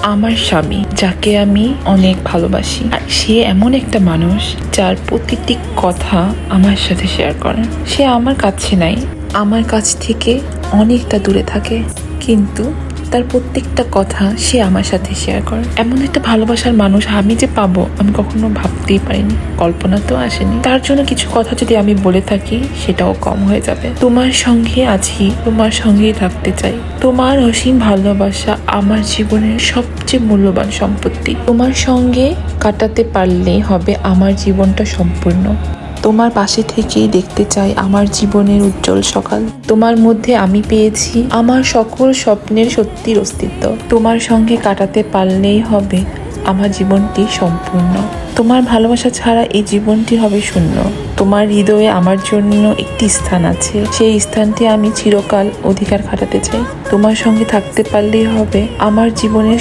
আমার স্বামী, যাকে আমি অনেক ভালোবাসি। আর সে এমন একটা মানুষ যার প্রতিটি কথা আমার সাথে শেয়ার করে। সে আমার কাছে নাই, আমার কাছ থেকে অনেকটা দূরে থাকে, কিন্তু তার প্রত্যেকটা কথা সে আমার সাথে শেয়ার করে। এমন একটা ভালোবাসার মানুষ আমি যে পাবো, আমি কখনো ভাবতেই পারিনি, কল্পনা তো আসেনি। তার জন্য কিছু কথা যদি আমি বলে থাকি, সেটাও কম হয়ে যাবে। তোমার সঙ্গে আছি, তোমার সঙ্গেই থাকতে চাই। তোমার অসীম ভালোবাসা আমার জীবনের সবচেয়ে মূল্যবান সম্পত্তি। তোমার সঙ্গে কাটাতে পারলেই হবে আমার জীবনটা সম্পূর্ণ। তোমার পাশে থেকেই দেখতে চাই আমার জীবনের উজ্জ্বল সকাল। তোমার মধ্যে আমি পেয়েছি আমার সকল স্বপ্নের সত্যির অস্তিত্ব। তোমার সঙ্গে কাটাতে পারলেই হবে আমার জীবনটি সম্পূর্ণ। তোমার ভালোবাসা ছাড়া এই জীবনটি হবে শূন্য। তোমার হৃদয়ে আমার জন্য একটি স্থান আছে, সেই স্থানটি আমি চিরকাল অধিকার খাটাতে চাই। তোমার সঙ্গে থাকতে পারলেই হবে আমার জীবনের